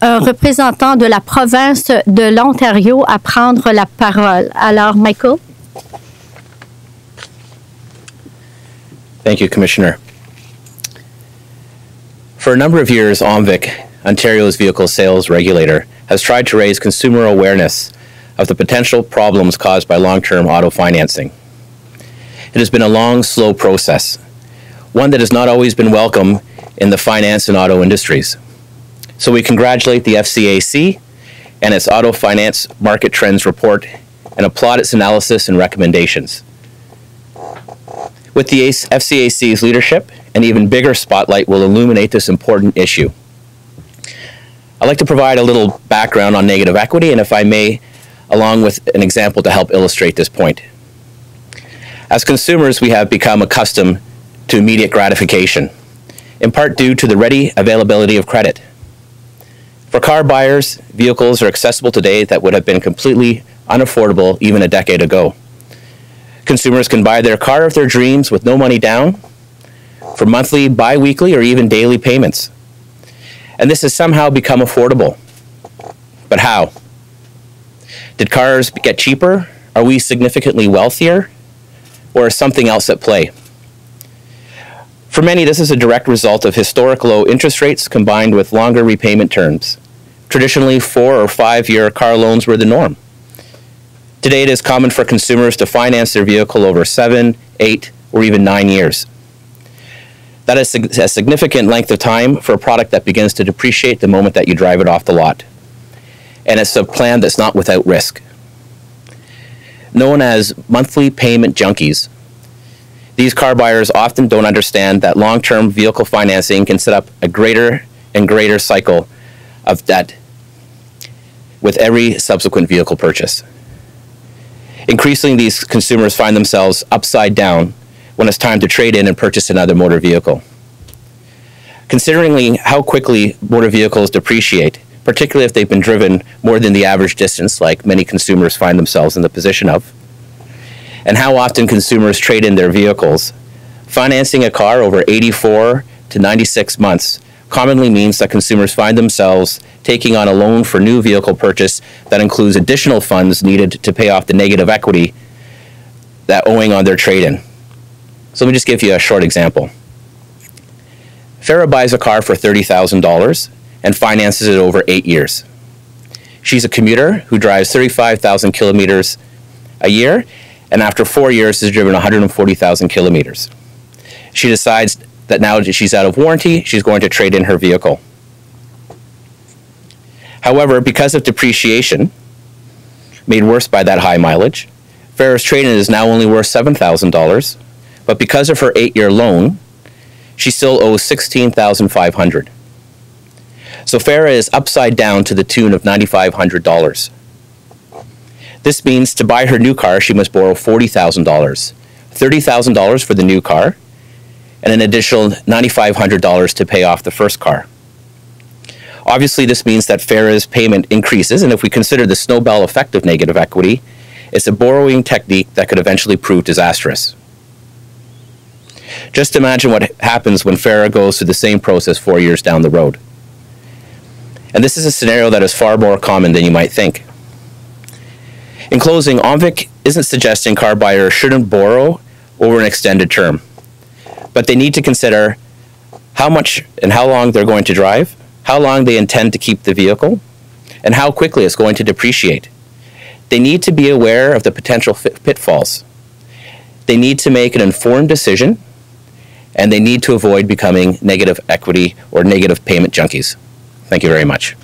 un représentant de la province de l'Ontario à prendre la parole. Alors, Michael. Thank you, Commissioner. For a number of years, OMVIC, Ontario's vehicle sales regulator, has tried to raise consumer awareness of the potential problems caused by long-term auto financing. It has been a long, slow process, one that has not always been welcome in the finance and auto industries. So we congratulate the FCAC and its Auto Finance Market Trends Report and applaud its analysis and recommendations. With the FCAC's leadership, an even bigger spotlight will illuminate this important issue. I'd like to provide a little background on negative equity, and if I may, along with an example to help illustrate this point. As consumers, we have become accustomed to immediate gratification, in part due to the ready availability of credit. For car buyers, vehicles are accessible today that would have been completely unaffordable even a decade ago. Consumers can buy their car of their dreams with no money down, for monthly, bi-weekly, or even daily payments. And this has somehow become affordable. But how? Did cars get cheaper? Are we significantly wealthier? Or is something else at play? For many, this is a direct result of historic low interest rates combined with longer repayment terms. Traditionally, 4 or 5 year car loans were the norm. Today, it is common for consumers to finance their vehicle over 7, 8, or even 9 years. That is a significant length of time for a product that begins to depreciate the moment that you drive it off the lot. And it's a plan that's not without risk. Known as monthly payment junkies, these car buyers often don't understand that long-term vehicle financing can set up a greater and greater cycle of debt with every subsequent vehicle purchase. Increasingly, these consumers find themselves upside down when it's time to trade in and purchase another motor vehicle. Considering how quickly motor vehicles depreciate, particularly if they've been driven more than the average distance, like many consumers find themselves in the position of, and how often consumers trade in their vehicles, financing a car over 84 to 96 months commonly means that consumers find themselves taking on a loan for new vehicle purchase that includes additional funds needed to pay off the negative equity that owing on their trade-in. So let me just give you a short example. Farah buys a car for $30,000 and finances it over 8 years. She's a commuter who drives 35,000 kilometers a year, and after 4 years has driven 140,000 kilometers. She decides that now that she's out of warranty, she's going to trade in her vehicle. However, because of depreciation, made worse by that high mileage, Farah's trade-in is now only worth $7,000, but because of her 8-year loan, she still owes $16,500. So Farah is upside down to the tune of $9,500. This means to buy her new car, she must borrow $40,000, $30,000 for the new car, and an additional $9,500 to pay off the first car. Obviously, this means that Farah's payment increases, and if we consider the snowball effect of negative equity, it's a borrowing technique that could eventually prove disastrous. Just imagine what happens when Farah goes through the same process 4 years down the road. And this is a scenario that is far more common than you might think. In closing, OMVIC isn't suggesting car buyers shouldn't borrow over an extended term, but they need to consider how much and how long they're going to drive, how long they intend to keep the vehicle, and how quickly it's going to depreciate. They need to be aware of the potential pitfalls. They need to make an informed decision, and they need to avoid becoming negative equity or negative payment junkies. Thank you very much.